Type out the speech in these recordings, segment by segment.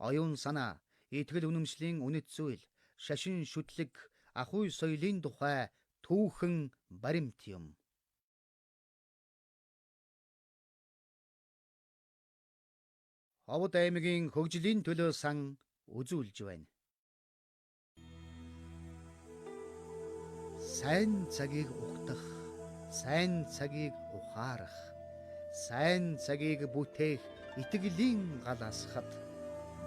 оюун санаа, итгэл үнэмшлийн үнэт зүйл, шашин шүтлэг, ахуй соёлын тухай түүхэн баримт юм. Ховд аймгийн хөгжлийн төлөө сан үзүүлж байна. Сайн цагийг ухтах, сайн цагийг ухаарах, сайн цагийг бүтээх итгэлийн гал асхад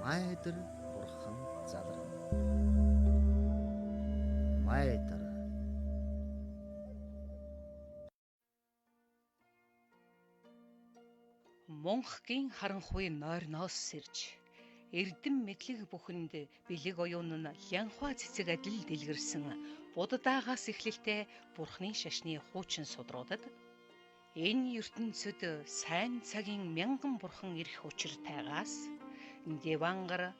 майдар бурхан залрана. Майдар. Монхгийн харанхуй нойрноос сэрж эрдэм мэдлэг бүхэнд бэлэг оюун нь лянхуа цэцэг адил дэлгэрсэн буддаагаас эхлэлтэй бурхны шашны хуучин судруудад энэ ертөнцид сайн цагийн мянган бурхан ирэх учиртайгаас Девангар,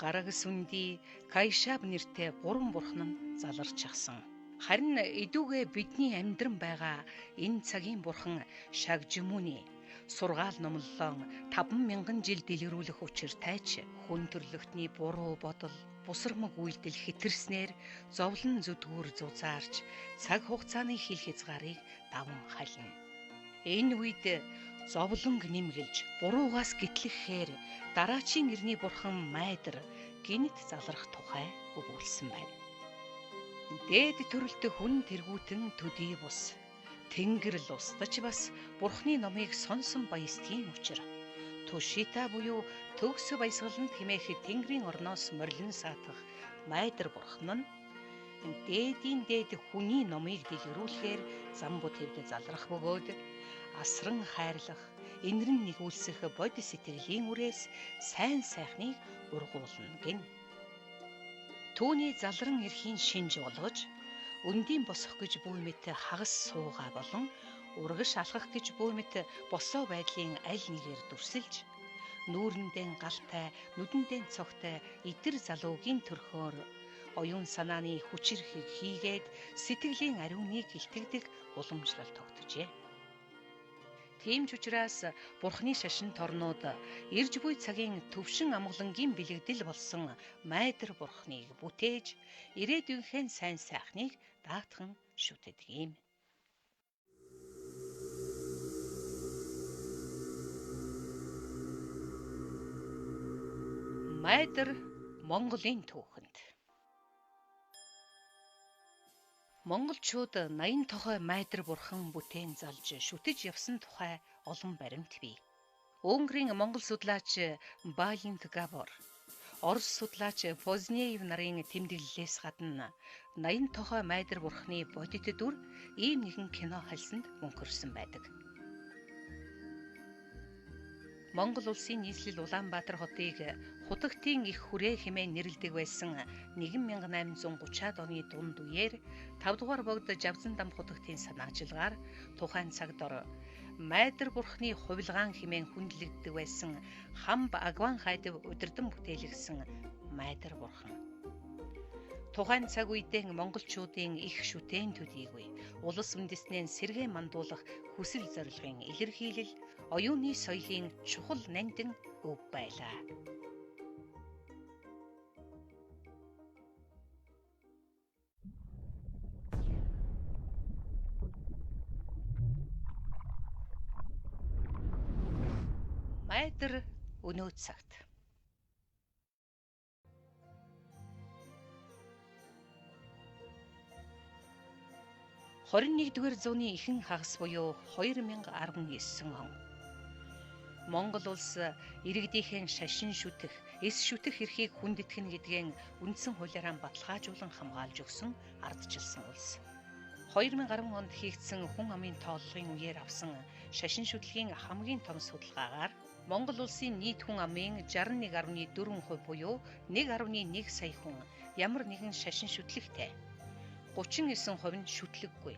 Гараг сүнди, Кайшаб нэртэй 3 бурхан нь заларчихсан. Харин эдүүгээ бидний амьдран байгаа энэ цагийн бурхан Шагжмүни сургаал номлолоо 5,000 жил дэлгэрүүлэх учиртайч хүн төрлөختний буруу бодол, бусармаг үйлдэл хэтэрснээр зовлон зүдгүүр зузаарч цаг хугацааны хил хязгаарыг даван хална. Энэ үед зовлонг нэмгэлж буруугаас гитлэхээр дараачийн нэрний бурхан Майдар гинт залрах тухай өгүүлсэн байна. Дээд төрөлт хүн тэргүүтэн төдий бус Тэнгэрл устдаж бас бурхны номыг сонсон баясгийн учир Тушита буюу төгс баясгаланд хэмээх Тэнгэрийн орноос морилн саатах Майдар бурхан нь дээдийн дээд хүний номыг дэлгэрүүлэхээр замбу твд залрах бөгөөд асран хайрлах, инэрн нэгүүлсэх бод сэтгэлийн үрээс сайн сайхныг ургуулна гин. Түүний залран эрхийн шинж болгож, өндийн босох гэж буй мэт хагас суугаа болон урагш алхах гэж буй мэт босоо байдлын аль нэгээр дүрсэлж, нүүрэндээ галтай, нүдэндээ цогтой итэр залуугийн төрхөөр оюун санааны хүчирхийг хийгээд сэтгэлийн ариуныг илтгэдэг уламжлал тогтжээ. Тийм ч учраас бурхны шашин торнууд ирж буй цагийн төвшин амгалангийн бэлэгдэл болсон Майдар бурхныг бүтээж ирээдүйнхэн сайн сайхныг даатхан шүтдэг юм. Майдар Монголын түүхэнд. Монголчууд 80 тохой Майдар бурхан бүтээн залж шүтэж явсан тухай олон баримт бий. Унгарын монгол судлаач Балент Габор, Орос судлаач Познеев нарын тэмдэглэлээс гадна 80 тохой Майдар бурханы бодит дүр ийм нэгэн кино хальсанд мөнхөрсөн байдаг. Монгол улсын нийслэл Улаанбаатар хотыг хутагтын их хүрээ хэмээн нэрлэдэг байсан 1830-аад оны дунд үеэр 5 дугаар богд Жавзан дам хутагтын санаачилгаар тухайн цагт Майдар бурхны хувилгаан хэмээн хүндлэгддэг байсан Хамб Агван хайдав удирдан бүтээлгсэн Майдар бурхан. Тухайн цаг үедээ монголчуудын их шүтэн төдийгүй улс үндэснээ сэргээ мандуулах хүсэл зорилгын илэрхийлэл оюуны соёлын чухал нандин өв байлаа. Майдар өнөө цагт 21-р зууны ихэнх хагас буюу 2019 он Монгол улс иргэдийнхэн шашин шүтэх, эс шүтэх эрхийг хүндэтгэн гэдгэн үндсэн хуулиараа баталгаажуулан хамгаалж өгсөн ардчилсан улс. 2010 онд хийгдсэн хүн амын тооллогын үеэр авсан шашин шүтлэгийн хамгийн том судалгаагаар Монгол улсын нийт хүн амын 61.4% буюу 1.1 сая хүн ямар нэгэн шашин шүтлэгтэй. 39% нь шүтлэггүй.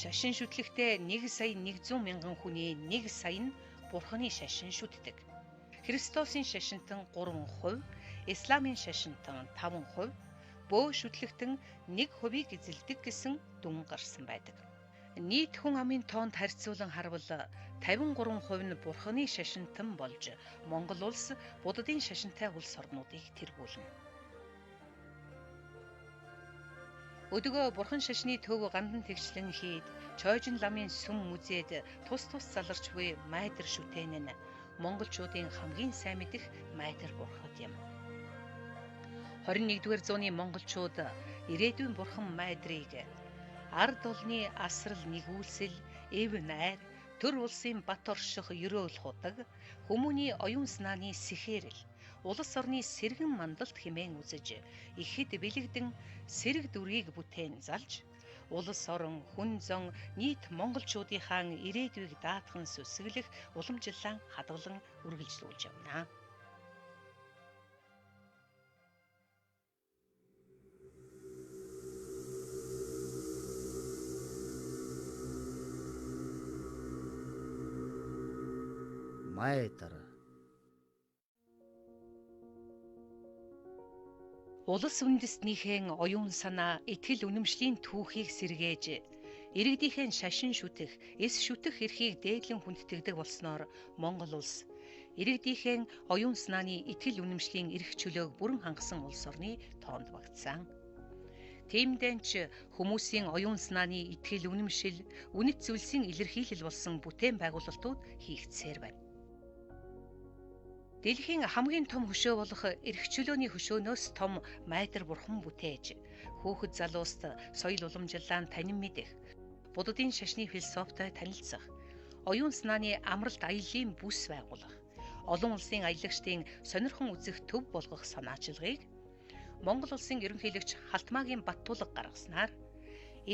Шашин шүтлэгтэй 1,100,000 хүний 1 сая нь бурханы шашин шүтдэг. Христосын шашинтан 3%, Исламын шашинтан 5%, бөө шүтлэгтэн 1% эзэлдэг гэсэн дүн гарсан байдаг. Нийт хүн амын тоонд харьцуулан харвал 53% нь бурханы шашинтан болж, Монгол улс буддын шашинтай улс орнуудыг тэргүүлнэ. Өдгөө бурхан шашны төв гандан тэгшлэн хийд, чойжин ламын сүм мүзээд тус заларч буй майдэр шүтэн нь монголчуудын хамгийн сайн мэдих майдэр бурхад юм. 21-р зууны монголчууд ирээдүйн бурхан майдрыг ард олны асрал нэгүүлсэл, эв найр, төр улсын бат орших ерөөл худаг, хүмүүний оюун санааны сэхээрэл, улс орны сэргэн мандалт хэмээн үзэж, ихэд бэлэгдэн сэрэг дүргийг бүтээн залж, улс орон хүн зон нийт монголчуудынхаа ирээдүйг даатхан сүсгэлэх уламжлалан хадгалан үргэлжлүүлж явна. Майдар. Улс үндэстнийхэн оюун санаа, итгэл үнэмшлийн түүхийг сэргээж, иргэдийнхэн шашин шүтэх, эс шүтэх эрхийг дээдлэн хүндэтгдэг болсноор Монгол улс иргэдийнхэн оюун санааны итгэл үнэмшлийн эрх чөлөөг бүрэн хангасан улс орны тоонд багтсан. Тиймдээ ч хүмүүсийн оюун санааны итгэл үнэмшил, үнэт зүйлсийн илэрхийлэл болсон бүтээн байгуулалтууд хийгдсээр байна. Дэлхийн хамгийн том хөшөө болох эрх чөлөөний хөшөөнөөс том майдар бурхан бүтээж, хүүхэд залууст соёл уламжлалаанд танин мэдэх, буддын шашны философитой танилцах, оюун санааны амралт аяллаа бүс байгуулах, олон улсын аялагчдын сонирхон үзэх төв болгох санаачилгыг Монгол улсын ерөнхийлөгч Халтмаагийн Баттулга гаргаснаар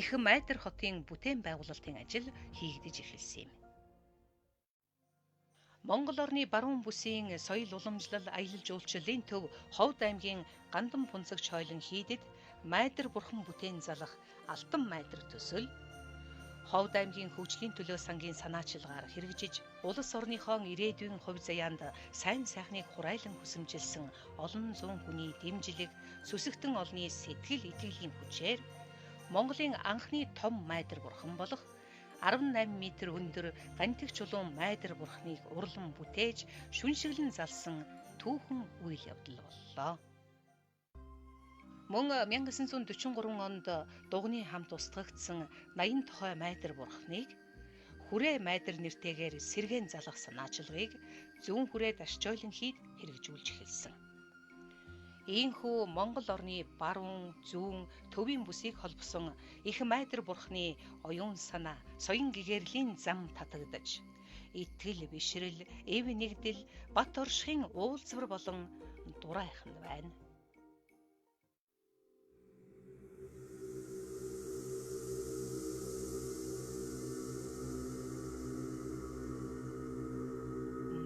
их майдар хотын бүтээн байгуулалтын ажил хийгдэж эхэлсэн юм. Монгол орны баруун бүсийн соёл уламжлал аялал жуулчлалын төв Ховд аймгийн Гандан Пунцагч хойлон хийдэд майдар бурхан бүтээн залах алтан майдар төсөл, Ховд аймгийн хөгжлийн төлөө сангийн санаачилгаар хэрэгжиж, улс орныхоо ирээдүйн хувь заяанд сайн сайхныг хурайлан хүсэмжилсэн олон зуун хүний дэмжлэг, сүсэгтэн олны сэтгэл итгэлийн хүчээр Монголын анхны том майдар бурхан болох 18 м өндөр гантиг чулуун майдар бурхныг урлан бүтээж, шүншиглэн залсан түүхэн үйл явдал боллоо. Мөн 1943 онд дугны хамт устгагдсан 80 тохой майдар бурхныг хүрээ майдар нэртэйгээр сэргээн залгах санаачилгыг зүүн хүрээ дашчойлон хийд хэрэгжүүлж эхэлсэн. Ийхүү Монгол орны баруун, зүүн, төвийн бүсийг холбосон их майдар бурхны оюун санаа, соён гэгэрлийн зам татагдаж, итгэл бишрэл, эв нэгдэл, бат оршихын уулзвар болон дурайхан байна.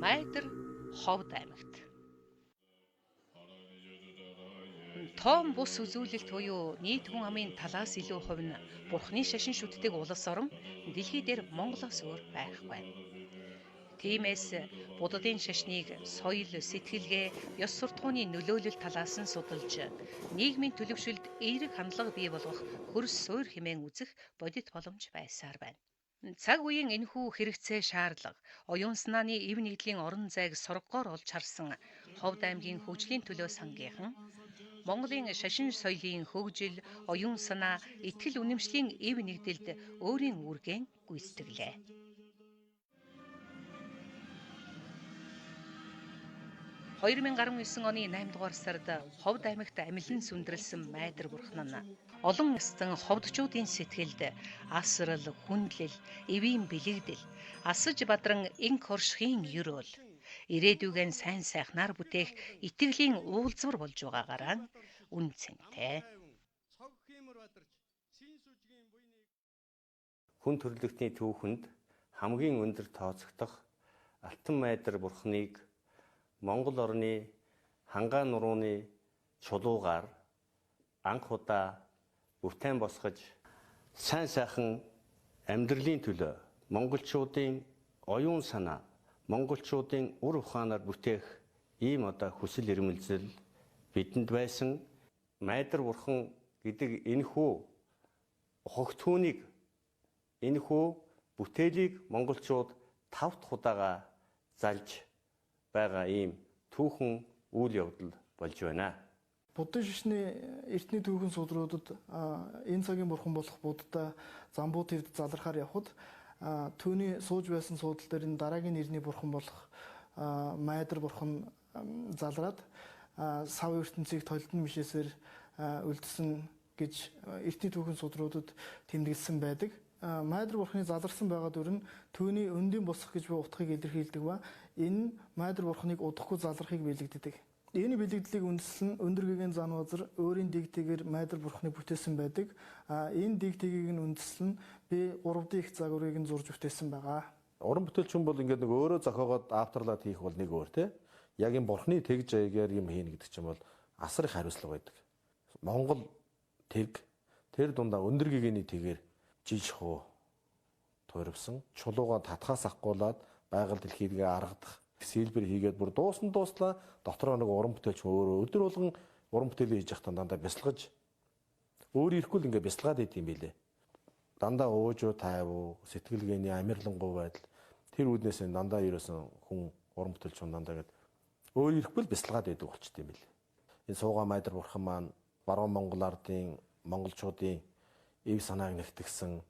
Майдар Ховд аймагт том бус үзүүлэлт буюу нийт хүн амын талаас илүү хувь нь бурхны шашин шүтдэг улс орн дэлхий дээр Монголоос өөр байхгүй. Тиймээс буддын шашныг соёл, сэтгэлгээ, ёс суртахууны нөлөөлөл талаас нь судалж, нийгмийн төлөвшөлд эерэг хандлага бий болгох хөрс суур хэмээн үзэх бодит боломж байсаар байна. Цаг үеийн энэхүү хэрэгцээ шаардлага, оюун санааны эв нэгдлийн орон зайг сургагоор олж харсан Ховд аймгийн хөгжлийн төлөө сангийнхан Монголын шашин соёлын хөгжил, оюун санаа, итгэл үнэмшлийн эв нэгдэлд өөрийн үүргэн гүйцэтгэлээ. - 2019 оны 8 дугаар сард Ховд аймагт амилан сүндрэлсэн майдар бурхан нь олон ястан ховдчуудын сэтгэлд асрал, хүндлэл, эвийн бэлэгдэл, асаж бадран инх оршихын ерөөл, ирээдүйгэн сайн сайхнаар бүтээх итгэлийн уулзвар болж байгаагаараа үн цэнтэй. Хүн төрлөختний түүхэнд хамгийн өндөр тооцогдох алтан майдар бурхныг Монгол орны хангаа нурууны чулуугаар анх удаа бүтээн босгож сайн сайхан амьдралын төлөө монголчуудын оюун санаа, монголчуудын үр ухаанаар бүтээх ийм одоо хүсэл эрмэлзэл бидэнд байсан майдар бурхан гэдэг энэхүү хогтүүнийг Энэхүү бүтээлийг монголчууд 5 дахь удаага залж байгаа ийм түүхэн үйл явдал болж байна. Буддын шашны эртний түүхэн судруудад энэ цагийн бурхан болох Буддаа Замбуу твд залрахаар явхад түүний сууж байсан суудал дээр энэ дараагийн нэрний бурхан болох Майдар бурхан залраад сав ертөнцийг толдон мишээсээр үлдсэн гэж эртний түүхэн судруудад тэмдэглэсэн байдаг. Майдар бурханы заларсан байгаа дүр нь түүний өндийн босох гэж буй утгыг илэрхийлдэг ба энэ Майдар бурханыг удахгүй залрахыг бэлэгддэг. Энэ бэлэгдлийг үндэслэн өндөр гэгээн Занвазар өөрийн дигтэйгээр Майдар бурханыг бүтээсэн байдаг. Энэ дигтэйгийг нь үндэслэн би 3D их загварыг нь зурж бүтээсэн байгаа. Уран бүтээлчин бол ингээд нэг өөрөө зохиогоод автарлаад хийх бол нэг өөр тий. Яг юм бурхны тэгж аягаар юм хийнэ гэдэг чинь бол асар их хариуцлага байдаг. Монгол тэг тэр дундаа өндөр гэгээний тэгээр жижиг хуу туурвсан чулууга татхаас ахгуулаад байгаль дэлхийдгээ аргадах сэлбэр хийгээд бүр дууслаа дотроо нэг уран бүтээлч өөрөө өдөр болгон уран бүтээлээ хийж явахдаа дандаа бясалгаж өөр ирэхгүй л ингээ бясалгаад идэм билээ. Дандаа уужуу тайвуу сэтгэлгээний амирлангуй байдал тэр үүднээс дандаа ерөөсөн хүн уран бүтээлч дандаа гээд өөр ирэхгүй л бясалгаад идэг болчтой юм билээ. Энэ суугаа Майдар бурхан маань баруун Монгол ардын монголчуудын эв санааг нэгтгэсэн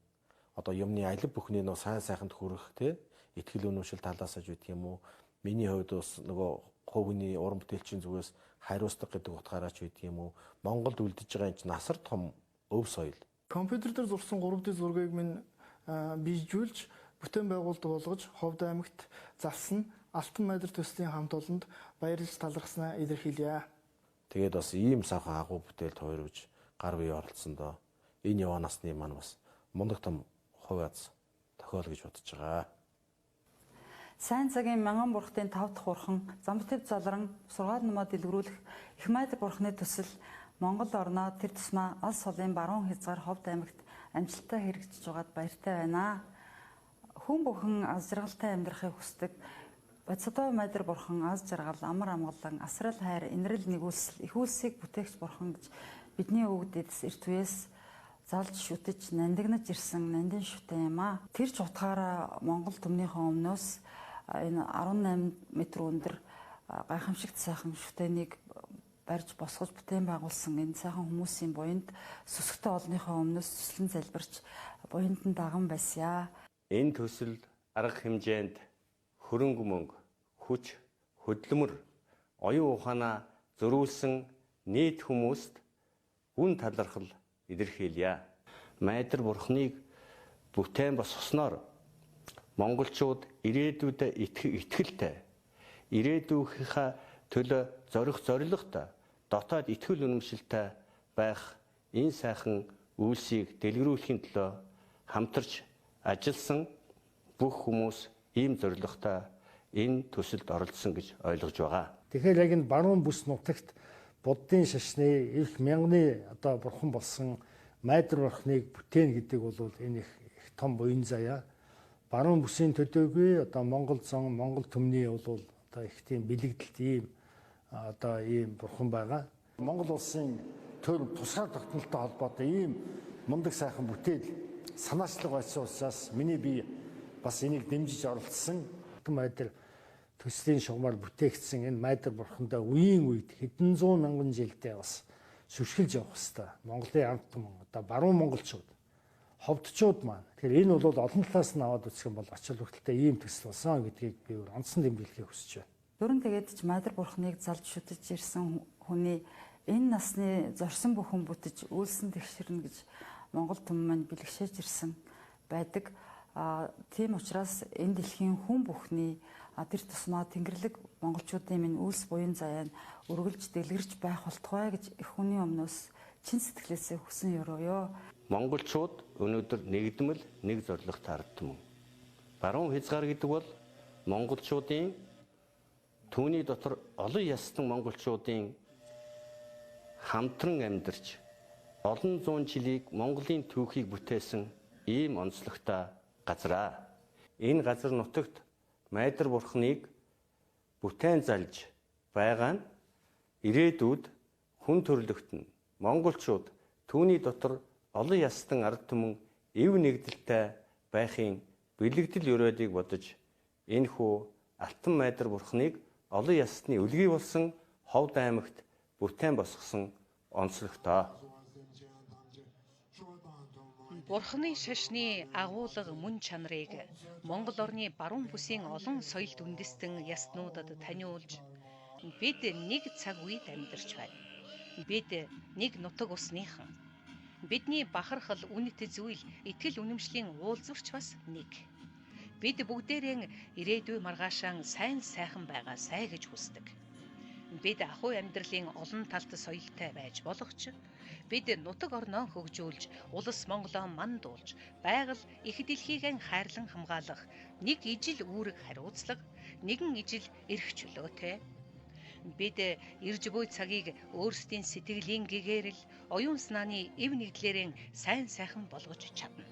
одоо юмны алив бүхний нөө сайн сайханд хүрэх те итгэл үнэмшил талаасаж үтг юм уу миний хувьд бас нөгөө хувийн уран бүтээлчийн зүгээс хариуцлага гэдэг утгаараа ч үтг юм уу Монголд үлдэж байгаа энэ насар том өв соёл компьютер дээр зурсан 3D зургийг минь бийжүүлж бүтээн байгуулалт болгож Ховд аймагт залсан Алтан Майдар төслийн хамт олонд баярлж талархснаа илэрхийлье. Тэгээд бас ийм сайхан агуу бүтээлд хувирж гар бие оролцсондоо энэ яваа насны маань бас мундаг том хувь аз тохиол гэж бодож байгаа. Сайн цагийн мянган бурхтын 5 дахь бурхан Замбуу залран сургаал номоо дэлгэрүүлэх Их Майдар бурханы төсөл Монгол орноо тэр тусмаа алс солын баруун хязгаар Ховд аймагт амжилттай хэрэгжиж байгаад баяртай байна. Хүн бүхэн аз жаргалтай амьдрахыг хүсдэг. Бацадоо Майдар бурхан аз жаргал, амар амгалан, асрал хайр, инрэл нэгүүлсэл, их үлсийг бүтээгч бурхан гэж бидний өвөг дэдс эрт үеэс залж шүтэж нандинаж ирсэн нандин шүтэн юм а. Тэр ч утгаараа Монгол төмнийхөө өмнөөс энэ 18 м өндөр гайхамшигт сайхан шүтэнийг барьж босгож бүтээн байгуулсан энэ сайхан хүмүүсийн буянд сүсгтэй олныхоо өмнөөс төслөн залбирч буянд нь даган байсаа. Энэ төсөл арга хэмжээнд хөрөнгө мөнгө, хүч, хөдөлмөр, оюун ухаанаа зөрүүлсэн нийт хүмүүст үн талархал илэрхийлье. Майдар бурхныг бүтээн босгосноор монголчууд ирээдүйдээ итгэлтэй, ирээдүйнхээ төлөө зоригтой, дотоод итгэл үнэмшилтэй байх энэ сайхан үйлсийг дэлгэрүүлэхийн төлөө хамтарч ажилласан бүх хүмүүс ийм зорилготой энэ төсөлд оролцсон гэж ойлгож байгаа. Тэгэхээр яг энэ баруун бүс нутагт Буддын шашны их мянганы одоо бурхан болсон Майдар бурхныг бүтээн гэдэг бол энэ их том буян заяа. Баруун бүсийн төдөөгүй одоо Монгол зон, Монгол төмний бол одоо их тийм бэлэгдэлт ийм одоо ийм бурхан байгаа. Монгол улсын төр тусгаар тогтнолтой холбоотой ийм мундаг сайхан бүтээл санаачлаг байсан учраас миний бие бас энийг дэмжиж оролцсон. Майдар төслийн шугамар бүтээгдсэн энэ Майдар бурхандаа үеийн үед хэдэн зуун мянган жилдээ бас сүршгэлж явах хэвээр. Монголын ард түмэн одоо баруун монголчууд, ховдчууд маань. Тэгэхээр энэ бол олон талаас нь аваад үзэх юм бол ач холбогдолтой ийм төсөл болсон гэдгийг би өөр онцон тэмдэглэхийг хүсэж байна. Дөрөн тэгээд ч Майдар бурхныг залж шүтэж ирсэн хүний энэ насны зорсон бүхэн бүтэж үйлсэн тэгшэрнэ гэж Монгол түмэн маань бэлгшээж ирсэн байдаг. Тийм учраас энэ дэлхийн хүн бүхний тэр тусмаа Тэнгэрлэг монголчуудын минь үйлс буян заяа өргөлж дэлгэрч байх болтугай гэж их хүний өмнөөс чин сэтгэлээсээ хүсэн ёроё. Монголчууд өнөөдөр нэгдмэл нэг зорилготой ардтмэн. Баруун хязгаар гэдэг бол монголчуудын түүний дотор олон ястан монголчуудын хамтран амьдарч олон зуун жилийг Монголын түүхийг бүтээсэн ийм онцлогтой газраа. Энэ газар нутагт Майдар бурхныг бүтээн залж байгаа нь ирээдүйд хүн төрлөخت нь монголчууд түүний дотор олон ястан ард түмэн эв нэгдэлтэй байхын бэлэгдэл өрөөдийг бодож энэхүү Алтан Майдар бурхныг олон ясны үлгий болсон Ховд аймагт бүтээн босгосон онцлогтой. Бурхны шашны агуулга мөн чанарыг Монгол орны баруун бүсийн олон соёлд үндэстэн яснуудад таниулж бид нэг цаг үед амьдарч байна. Бид нэг нутаг усныхан. Бидний бахархал үнэт зүйл итгэл үнэмшлийн уулзварч бас нэг. Бид бүгдээрээ ирээдүй маргаашаан сайн сайхан байгаасай гэж хүсдэг. Бид ахуй амьдралын олон талт соёлтой байж болох ч бид нутаг орноо хөгжүүлж, улс Монголоо мандуулж, байгаль их дэлхийг хайрлан хамгаалах нэг ижил үүрэг хариуцлага, нэгэн ижил эрх чөлөөтэй. Бид ирж буй цагийг өөрсдийн сэтгэлийн гэгээрэл, оюун санааны эв нэгдлэрэн сайн сайхан болгож чадна.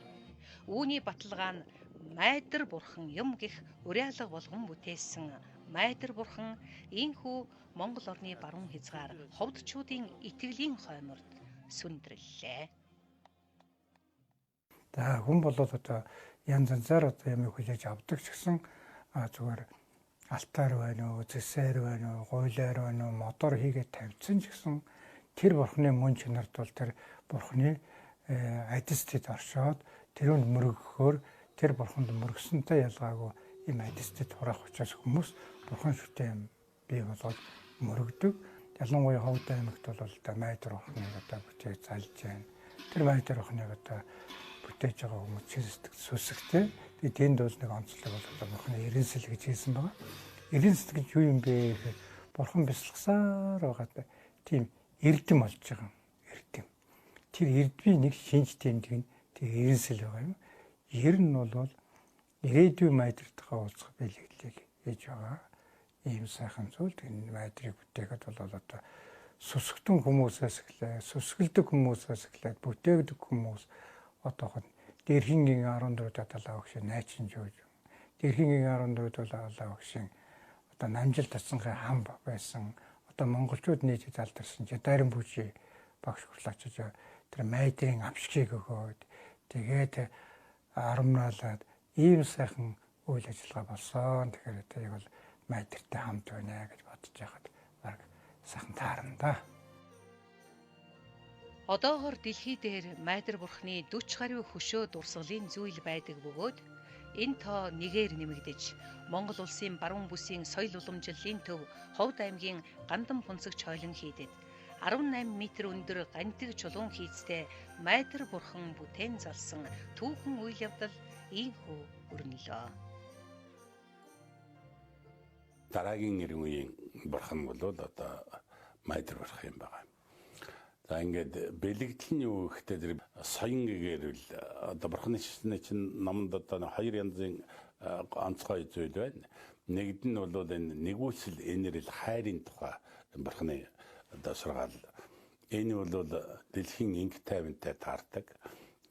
Үүний баталгаа нь Майдар бурхан юм гих уриалга болгон бүтээсэн Майдар бурхан ийхүү Монгол орны баруун хязгаар ховдчуудын итгэлийн хойморд сүндрэллээ. За хүн болоод одоо янз янзаар одоо юм хүлээж авдаг ч гэсэн зүгээр алтаар байна уу, зэсээр байна уу, гуйлаар байна уу, мотор хийгээд тавьсан ч гэсэн тэр бурхны мөн чанарт бол тэр бурхны адистид оршоод тэрүүнд мөргөхөөр тэр бурханд мөргсөнтэй ялгаагүй юм адистид хураах учраас хүмүүс бурхан шүтээ юм бий болоод мөрөгдөг. Ялангуяа Ховд аймагт бол Майдар бурхныг одоо бүтээж залж байна. Тэр Майдар бурхныг одоо бүтээж байгаа хүмүүс чирсдэг сүсгтэй. Тэгээд тэнд бол нэг онцлог бол бурхны эренсэл гэж хэлсэн байгаа. Эренсэл гэж юу юм бэ гэхээр бурхан бясалгасаар байгаа тийм эрдэм болж байгаа юм. Эрдэм. Тэр эрдмийн нэг шинж тэмдэг нь тэр эренсэл байгаа юм. Ер нь бол ирээдүйн Майдартайгаа уулзах бэлэгдлийг хийж байгаа. Ийм сайхан зүйл энэ Майдрыг бүтээхэд бол одоо сүсгтэн хүмүүсээс эхлээ, сүсгэлдэг хүмүүсээс эхлээд бүтээгдэг хүмүүс одооход Дэрхингийн 14 далаа багшийн найчин жууж, Дэрхингийн 14 далаа багшийн одоо намжилт татсанхай хам байсан, одоо монголчууд нийтэд алдарсан Жадарин бүжи багш хурлаачиж тэр Майдрын амшигыг өгөөд тэгээд арамнаалаад ийм сайхан үйл ажиллагаа болсон. Тэгэхээр тэрийг бол Майдартай хамт байна гэж бодож байхад баг сайхан таарна да. Одоогор дэлхий дээр Майдар бурхны 40 гаруй хөшөө дурсгалын зүйл байдаг бөгөөд энэ тоо нэгээр нэмэгдэж Монгол улсын баруун бүсийн соёл уламжлалын төв Ховд аймгийн Гандан пунцагч хойлон хийдэд 18 м өндөр гантиг чулуун хийцтэй Майдар бурхан бүтээн залсан түүхэн үйл явдал ийхүү өрнөлөө. Дараагийн эрен үеийн бурхан бол одоо Майдар бурхан юм байна. За ингээд бэлэгдэл нь юу гэхдээ тэр соён гэгэрвэл одоо бурханы шашны чинь номонд одоо хоёр янзын онцгой зүйл байна. Нэгд нь бол энэ нэгүсэл энэрл хайрын тухай бурханы одоо сургаал. Энэ бол дэлхийн инг тайвантай таардаг.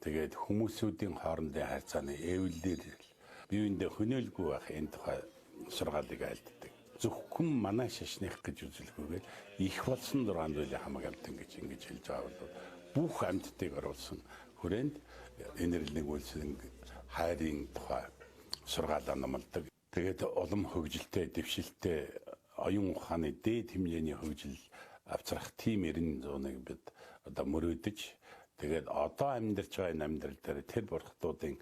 Тэгээд хүмүүсүүдийн хоорондын харьцааны эвлэлээр биеиндээ хөнөөлгүй байх энэ тухай сургаалыг айлддаг. Зөвхөн манай шашных гэж үзэлгүйгээр их болсон 6 зүйлийн хамаг амт ингэж хэлж байгаа бол бүх амьтдыг оруулсан хүрээнд энэрл нэгүсэл хайрын тухай сургаалаа номлодог. Тэгээд улам хөгжилтэй, дэвшилтэй оюун ухааны дээд хэмжээний хөгжил авчрах тийм 90 зууныг бид одоо мөрөөдөж тэгээд одоо амьдарч байгаа энэ амьдрал дээр тэр бурхтуудын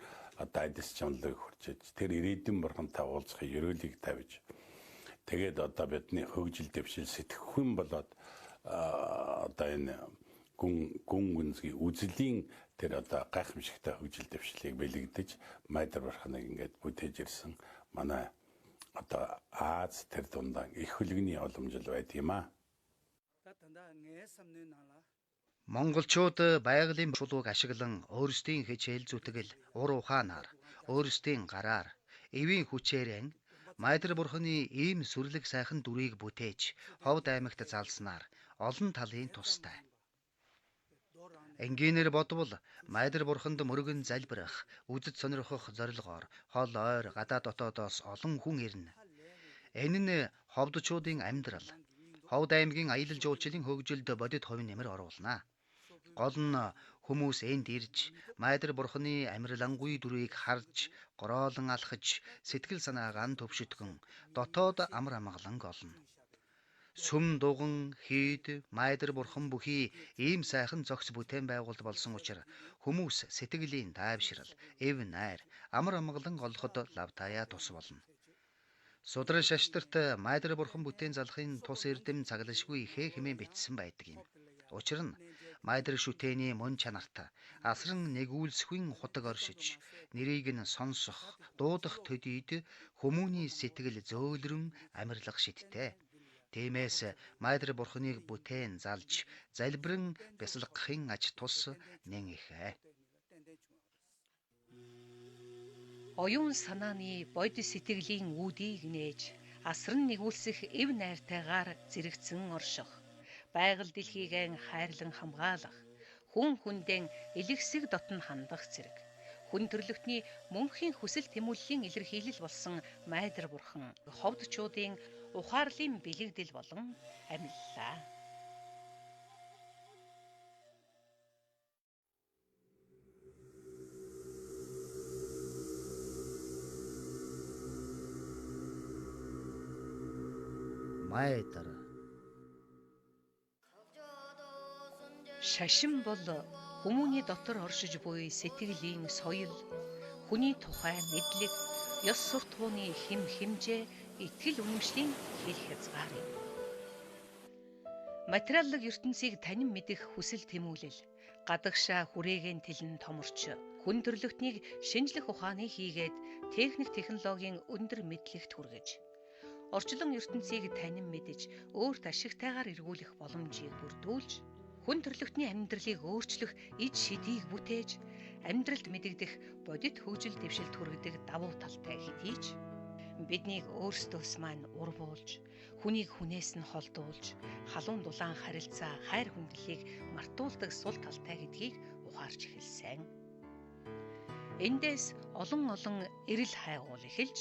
одоо адис чанлыг хүрчиж тэр ирээдүйн бурхантай уулзахын ерөөлийг тавьж тэгээд одоо бидний хөгжил дэвшил сэтгэхүйн болоод одоо энэ гүн гүнзгий үзлийн тэр одоо гайхамшигтай хөгжил дэвшлийг бэлэгдэж Майдар бурханыг ингээд бүтээж ирсэн манай одоо Аз тэр дундаа их хөлгөний уламжил байд юм аа. Монголчууд байгалийн чулууг ашиглан өөрсдийн хичээл зүтгэл, ур ухаанаар, өөрсдийн гараар, эвийн хүчээрэн Майдар бурханы ийм сүрлэг сайхан дүрийг бүтээж Ховд аймагт залснаар олон талын тустай. Энгийнээр бодвол Майдар бурханд мөргөн залбирах, үдэд сонирхох зорилгоор хол ойр гадаад дотоодоос олон хүн ирнэ. Энэ нь ховдчуудын амьдрал, Ховд аймгийн аялал жуулчлалын хөгжилд бодит хувь нэмэр оруулнаа. Гол нь Хүмүүс энд ирж Майдар бурхны амьрлангүй дүрийг харж, гороолон алхаж, сэтгэл санаагаа нь төвшөдгөн дотоод амар амгалан олно. Сүм дуган хийд Майдар бурхан бүхий ийм сайхан зохис бүтээн байгуулалт болсон учраас хүмүүс сэтгэлийн тайвшрал, эв найр, амар амгалан олоход лавтаяа тус болно. Судран шаштарт Майдар бурхан бүтээн залахын тус эрдэм цаглашгүй ихээ хэмээн бичсэн байдаг юм. Учир нь Майдар шүтээний мөн чанарт асран нэгүүлсгүй худаг оршиж, нэрийг нь сонсох, дуудах төдийд хүмүүний сэтгэл зөөлрөн амьрлах шидтэй. Тиймээс Майдар бурхныг бүтээн залж, залбирэн бясалгахын аж тус нэн ихэ. Оюун санааны бодис сэтгэлийн үүдийг нээж, асран нэгүүлсэх эв найртайгаар зэрэгцэн орших, байгаль дэлхийг хайрлан хамгаалах, хүн хүндэн элэгсэг дотн хандах зэрэг. Хүн төрлөختний мөнхийн хүсэл тэмүүллийн илэрхийлэл болсон Майдар бурхан ховдчуудын ухаарлын бэлэгдэл болон амьллаа. Майдар. Шашин бол хүмүүний дотор оршиж буй сэтгэлийн соёл, хүний тухай мэдлэг, ёс суртахууны хэм хэмжээ, итгэл үнэмшлийн хэл хязгаар юм. Материаллык ертөнцийг танин мэдэх хүсэл тэмүүлэл, гадагшаа хүрээгийн тэлэн томорч, хүн төрлөختнийг шинжлэх ухааны хийгээд техник технологийн өндөр мэдлэгт хүргэж, орчлон ертөнцийг танин мэдэж, өөрт ашигтайгаар эргүүлэх боломжийг бүрдүүлж, хүн төрлөختний амьдралыг өөрчлөх иж шидийг бүтээж, амьдралд мэдэгдэх бодит хөгжил дэвшилт хүргэдэг давуу талтай хэдийч, биднийг өөрсдөөс маань урвуулж, хүнийг хүнээс нь холдуулж, халуун дулаан харилцаа, хайр хүндлэлийг мартуулдаг сул талтай гэдгийг ухаарч эхэлсэн. Эндээс олон эрэл хайгуул эхэлж,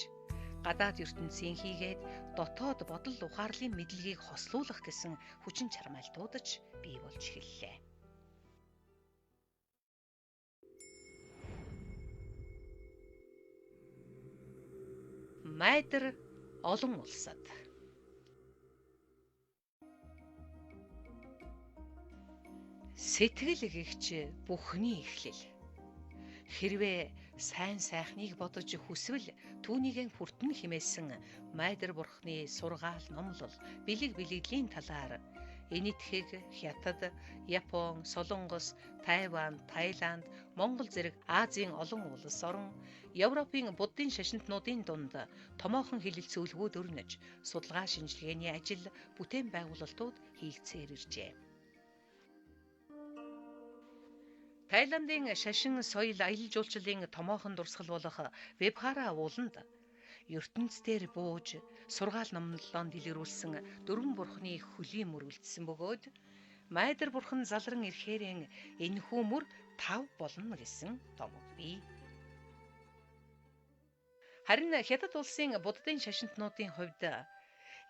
гадаад ертөнцийн хийгээд дотоод бодол ухаарлын мэдлэгийг хослуулах гэсэн хүчин чармайлтуудаж бий болж эхэллээ. Майдар олон улсад. Сэтгэл гэгч бүхний эхлэл. Хэрвээ сайн сайхныг бодож хүсвэл түүнийгэн хүртэн хэмээсэн Майдар бурхны сургаал номлол бэлэг бэлэгдлийн талаар Энэтхэг, Хятад, Япон, Солонгос, Тайван, Таиланд, Монгол зэрэг Азийн олон улс орон, Европын буддын шашинтнуудын дунд томоохон хэлэлцүүлгүүд өрнөж, судалгаа шинжилгээний ажил, бүтээн байгуулалтууд хийгцээр иржээ. Тайландын шашин соёл аялал жуулчлалын томоохон дурсгал болох Вебхара ууланд ертөнцийн бууж сургаал номлолоон дэлгэрүүлсэн дөрвөн бурхны хөлийн мөр үлдсэн бөгөөд Майдар бурхан залран ирэхээрэн энэхүү мөр 5 болно гэсэн томог бий. Харин Хятад улсын буддын шашинтнуудын хувьд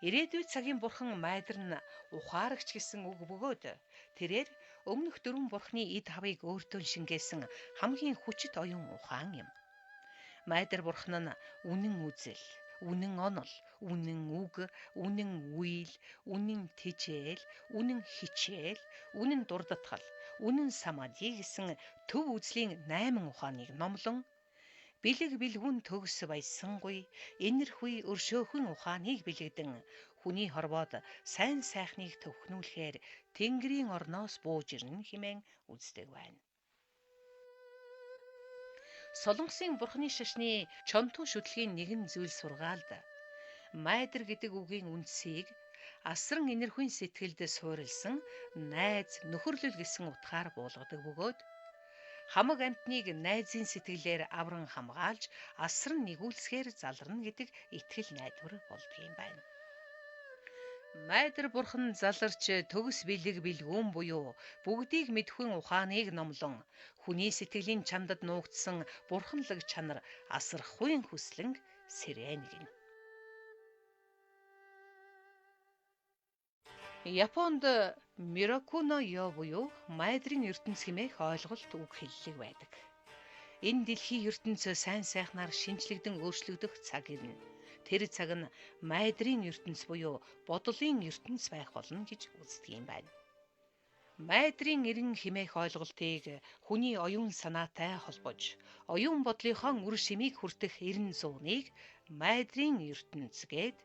ирээдүйн цагийн бурхан Майдар нь ухаарагч гэсэн үг бөгөөд тэрээр өмнөх дөрвөн бурхны эд хавыг өөртөө шингээсэн хамгийн хүчит оюун ухаан юм. Майдар бурхан нь үнэн үзэл, үнэн онол, үнэн үг, үнэн үйл, үнэн тэжээл, үнэн хичээл, үнэн дурдтгал, үнэн самади гэсэн төв үзлийн 8 ухааныг номлон бэлэг бэлгүн төгс баясангүй, энэрхүй өршөөхөн ухааныг бэлэгдэн хүний хорвоод сайн сайхныг төвхнүүлэхээр Тэнгэрийн орноос бууж ирнэ хэмээн үздэг байна. Солонгосын бурхны шашны чонтуу шүтлгийн нэгэн зүйл сургаалд Майдар гэдэг үгийн үндсийг асран энэрхүйн сэтгэлд суурилсан найз нөхөрлөл гэсэн утгаар буулгадаг бөгөөд хамаг амьтныг найзын сэтгэлээр авран хамгаалж асран нэгүүлсгээр залрна гэдэг итгэл найдвар болдго юм байна. Майдар бурхан заларч төгс бэлэг бэлгүүн буюу бүгдийг мэдхүйн ухааныг номлон хүний сэтгэлийн чамдад нуугдсан бурханлаг чанар асархуйн хүслэнг сэрэнэг. Японд Миракуно Йо буюу майдрын ертөнц хэмээх ойлголт үг хэллэг байдаг. Энэ дэлхийн ертөнц сайн сайхнаар шинжлэгдэн өөрчлөгдөх цаг ирнэ. Тэр цаг нь майдрын ертөнц буюу бодлын ертөнц байх болно гэж үздэг юм байна. Майдрын эрен хэмээх ойлголтыг хүний оюун санаатай холбож, оюун бодлынхон үр шимийг хүртэх эрен зууныг майдрын ертөнц гээд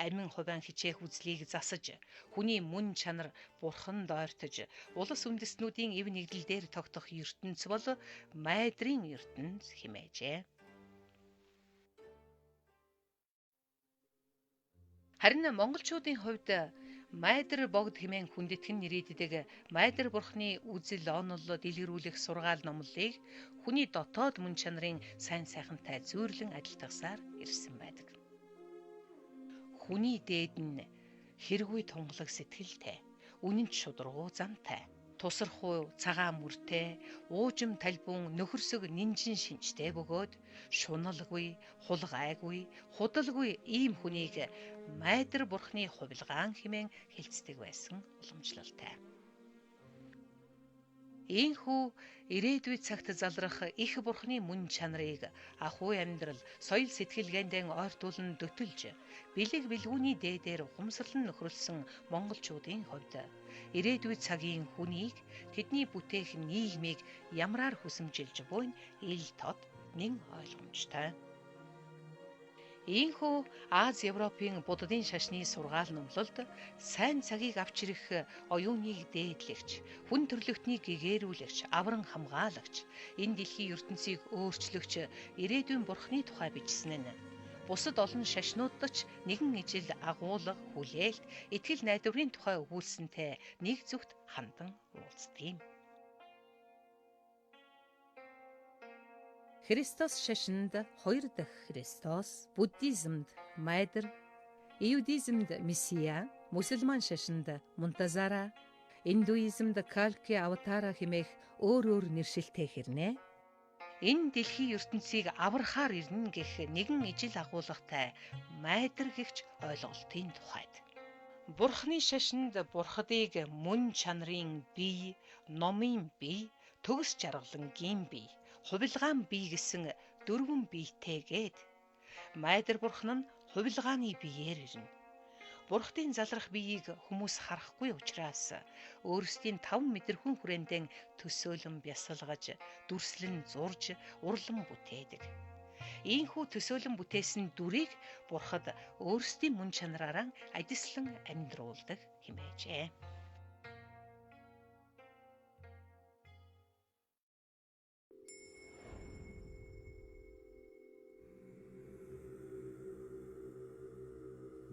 амин хувиан хичээх үзлийг засаж, хүний мөн чанар бурханд ойртож, улс үндэстнүүдийн эв нэгдэл дээр тогтох ертөнц бол майдрын ертөнц хэмээжээ. Харин монголчуудын хувьд майдар богд хэмээн хүндэтгэн нэрийддэг майдар бурхны үзэл онол дэлгэрүүлэх сургаал номлолыг хүний дотоод мөн чанарын сайн сайхантай зүйрлэн адилтгасаар ирсэн байдаг. Хүний дээд нь хэргүй тунгалаг сэтгэлтэй, үнэнч шударгуу замтай, тусархуй цагаан мөртэй, уужим талбун нөхөрсөг нинжин шинжтэй бөгөөд шуналгүй, хулгайгүй, худалгүй ийм хүнийг майдар бурхны хувилгаан хэмээн хэлцдэг байсан уламжлалтай. Ийхүү ирээдүйд цагт залрах их бурхны мөн чанарыг ахуй амьдрал, соёл сэтгэлгээндээ ойртуулан дөтөлж, бэлэг бэлгүүний дээдээр ухамсарлан нөхрөлсөн монголчуудын хувьд ирээдүйд цагийн хүнийг тэдний бүтээх нийгмийг ямраар хүсэмжилж буйн ил тод нэн ойлгомжтой. Ийхүү Аз Европын буддын шашны сургаал номлолд сайн цагийг авч ирэх оюуныг дээдлэгч, хүн төрлөختнийг гэгээрүүлэгч, авран хамгаалагч, энэ дэлхийн ертөнцийг өөрчлөгч ирээдүйн бурхны тухай бичсэн нь бусад олон шашнуудад ч нэгэн ижил агуулга, хүлээлт, итгэл найдварын тухай өгүүлсэнтэй нэг зүгт хандан уулздаг юм. Христос шашинд 2 дахь Христос, буддизмд майдар, иудизмд месиа, мусульман шашинд мунтазара, индуизмд калки аватара хэмээх өөр нэршилтэй хэрнээ. Энэ дэлхийн ертөнцийг аврахаар ирнэ гэх нэгэн ижил агуулгатай майдар гэгч ойлголтын тухайд. Бурхны шашинд бурхадыг мөн чанарын бие, номын бие, төгс жаргалангийн бие, хувилгаан бие гэсэн 4 биетэйгээд майдар бурхан нь хувилгааны биеэр ирнэ. Бурхтын залрах биеийг хүмүүс харахгүй учраас өөрсдийн 5 мэдрэхүн хүрээндээ төсөөлөн бясалгаж, дүрслэн зурж, урлан бүтээдэг. Ийхүү төсөөлөн бүтээсэн дүрийг бурхад өөрсдийн мөн чанараараа адислан амьдруулдаг хэмээжээ.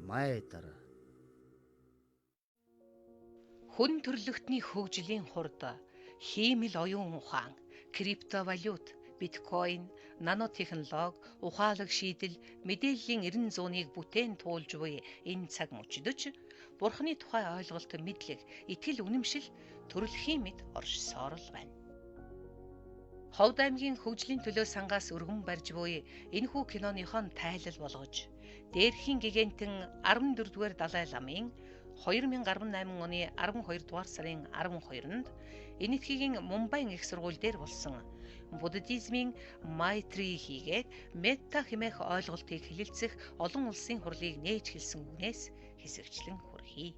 Майдар Хүн төрлөختний хөгжлийн хурд хиймэл оюун ухаан, криптовалют, биткойн, нанотехнологи, ухаалаг шийдэл, мэдээллийн 90 бүтээн туулж буй энэ цаг мөчдөж бурхны тухай ойлголт мэдлэг, итгэл үнэмшил төрөлхийн мэд оршсоор л байна. Ховд аймгийн хөгжлийн төлөө сангаас өргөн барьж буй энэхүү киноныхон тайлал болгож, дээрхийн гигантэн 14-р Далай ламын 2018 оны 12 дугаар сарын 12-нд Энэтхэгийн Мумбайн их сургууль дээр болсон буддизмын Майтри хийгээд метта хэмээх ойлголтыг хэлэлцэх олон улсын хурлыг нээж хэлсэн үгнээс хэсэгчлэн хүрхий.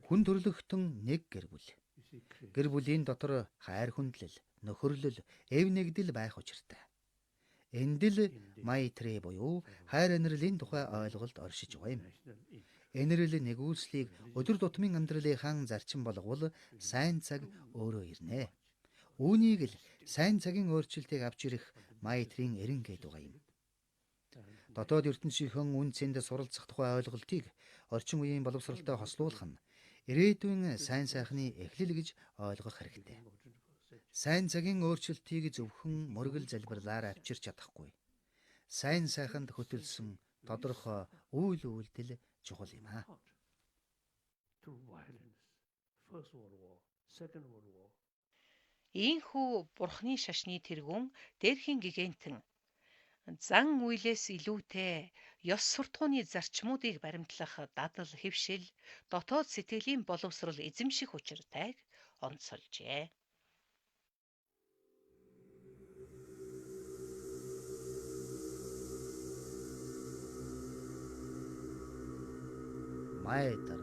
хүн төрлөختөн нэг гэр бүл. Гэр бүлийн дотор хайр хүндлэл, нөхөрлөл, эв нэгдэл байх учиртай. Эндэл Майтри буюу хайр инэрлийн тухай ойлголт оршиж байгаа юм. Инэрл нэгүслийг өдөр тутмын амьдралынхаа зарчим болговол сайн цаг өөрөө ирнэ. Үүнийг л сайн цагийн өөрчлөлтийг авч ирэх Майтрийн эрен гээд байгаа юм. Дотоод ертөнцийн үн цэнд суралцах тухай ойлголтыг орчин үеийн боловсролтой хослуулах нь ирээдүйн сайн сайхны эхлэл гэж ойлгох хэрэгтэй. Сайн цагийн өөрчлөлтийг зөвхөн мөргөл залбирлаар авчирч чадахгүй. Сайн сайханд хөтөлсөн тодорхой үйл үйлдэл чухал юм аа. Ийхүү бурхны шашны тэргүүн дээрхийн гигантэн Зан үйлээс илүүтэй ёс суртахууны зарчмуудыг баримтлах дадал хэвшил, дотоод сэтгэлийн боловсрол эзэмших учиртайг онцолжээ. Майдар.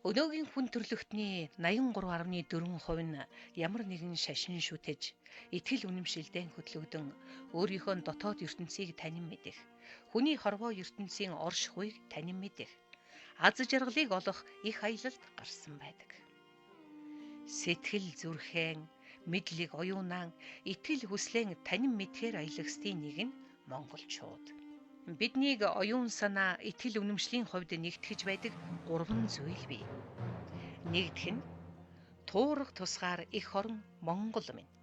Өнөөгийн хүн төрлөختний 83.4% нь ямар нэгэн шашин шүтэж, итгэл үнэмшилдээ хөтлөгдөн өөрийнхөө дотоод ертөнцийг танин мэдэх, хүний хорвоо ертөнцийн оршихуйг танин мэдэх, аз жаргалыг олох их аялалд гарсан байдаг. Сэтгэл зүрхэн, мэдлэг оюунаа, итгэл хүслэн танин мэдхээр аялагсдын нэг нь монголчууд. Биднийг оюун санаа, итгэл үнэмшлийн хувьд нэгтгэж байдаг 3 зүйл бий. Нэгдүгээр нь туурах тусгаар эх орон Монгол минь.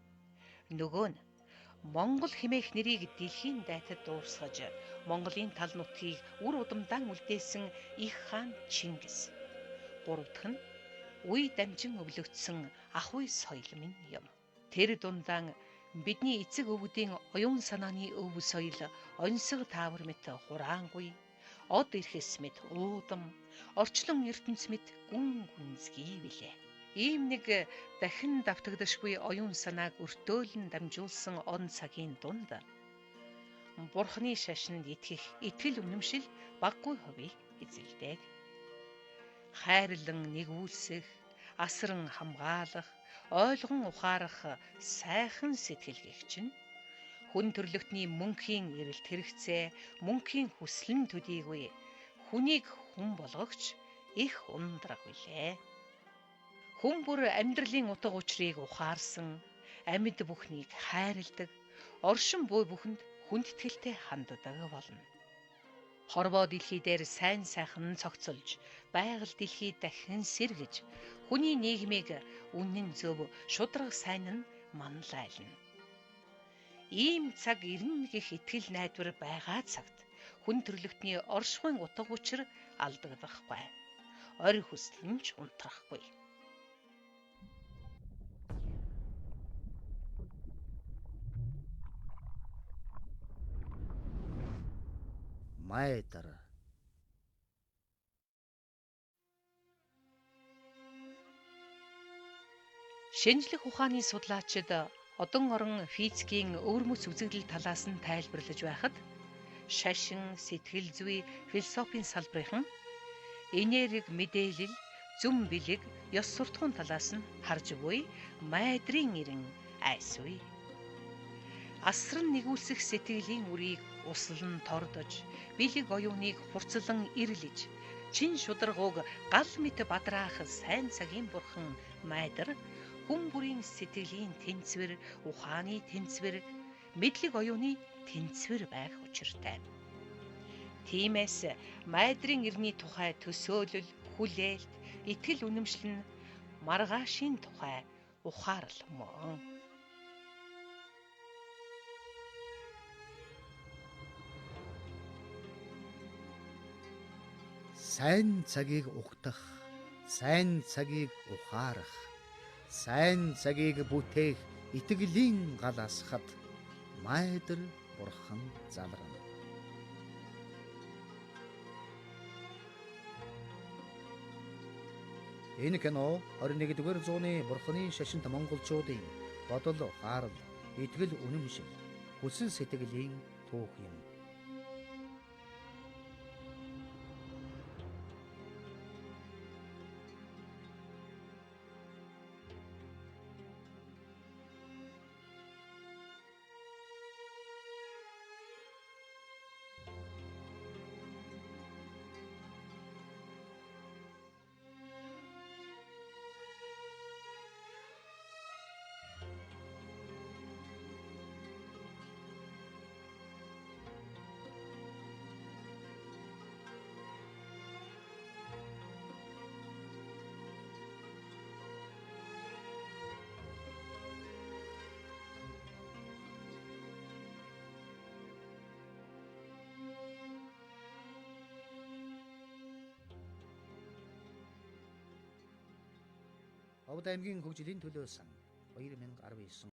Нөгөө нь Монгол хэмээх нэрийг дэлхийн дайтад дуусгаж, Монголын тал нутгийг үр удамдаан үлдээсэн их хаан Чингис. Гурав дахь нь үе дамжин өвлөгдсөн ахуй соёл минь юм. Тэр дундаа бидний эцэг өвгдийн оюун санааны өв соёл, оньсог таавар мэт хураангүй, од эрхэс мэт уудам, орчлон ертөнц мэт гүн гүнзгий билээ. Ийм нэг дахин давтагдашгүй оюун санааг өртөөлн дамжуулсан он цагийн дунд Бурхны шашинд итгэх итгэл үнэмшил баггүй хувийг эзэлдэг. Хайрлан нэгүүлсэх, асран хамгаалах, ойлгон ухаарах сайхан сэтгэлгээгч нь хүн төрлөختний мөнхийн эрэлт хэрэгцээ, мөнхийн хүслэн төдийгүй хүнийг хүн болгогч их ундраг билээ. Хүн бүр амьдралын утга учирыг ухаарсан, амьд бүхнийг хайрладаг, оршин буй бүхэнд хүндэтгэлтэй ханддаг болно. Хорвоо дэлхий дээр сайн сайхан цогцолж, байгаль дэлхий дахин сэргэж, хүний нийгмийг үнэн зөв шударга сайн нь манлайлна. Ийм цаг ирнэ гэх итгэл найдвар байгаа цагт хүн төрлөختний оршихуйн утга учир алдагдахгүй. Орь хүсэл нь ч унтрахгүй. Майдар. Шинжлэх ухааны судлаачид одон орон физикийн өвөрмөц үзэгдэл талаас нь тайлбарлаж байхад шашин, сэтгэл зүй, философийн салбарын энерги мэдээлэл, зүм бэлэг, ёс суртахуун талаас нь харж буй майдрын ирэн айсвэ. Асран нэгүүлсэх сэтгэлийн үрийг услан тордож, бэлэг оюуныг хурцлан ирлэж, чин шударгууг гал мэт бадраах сайн цагийн бурхан майдар хүн бүрийн сэтгэлийн тэнцвэр, ухааны тэнцвэр, мэдлэг оюуны тэнцвэр байх учиртай. Тиймээс майдрын ирний тухай төсөөлөл, хүлээлт, итгэл үнэмшил нь маргаашийн тухай ухаарл мөн. Сайн цагийг угтах, сайн цагийг ухаарах, сайн цагийг бүтээх итгэлийн гал асхад майдар бурхан залрана. Энэ кино 21-р зууны бурханы шашинт монголчуудын бодол, ухаарл, итгэл үнэмшил, хүсэл сэтгэлийн түүх юм. Ховд аймгийн хөгжлийн төлөө сан 2019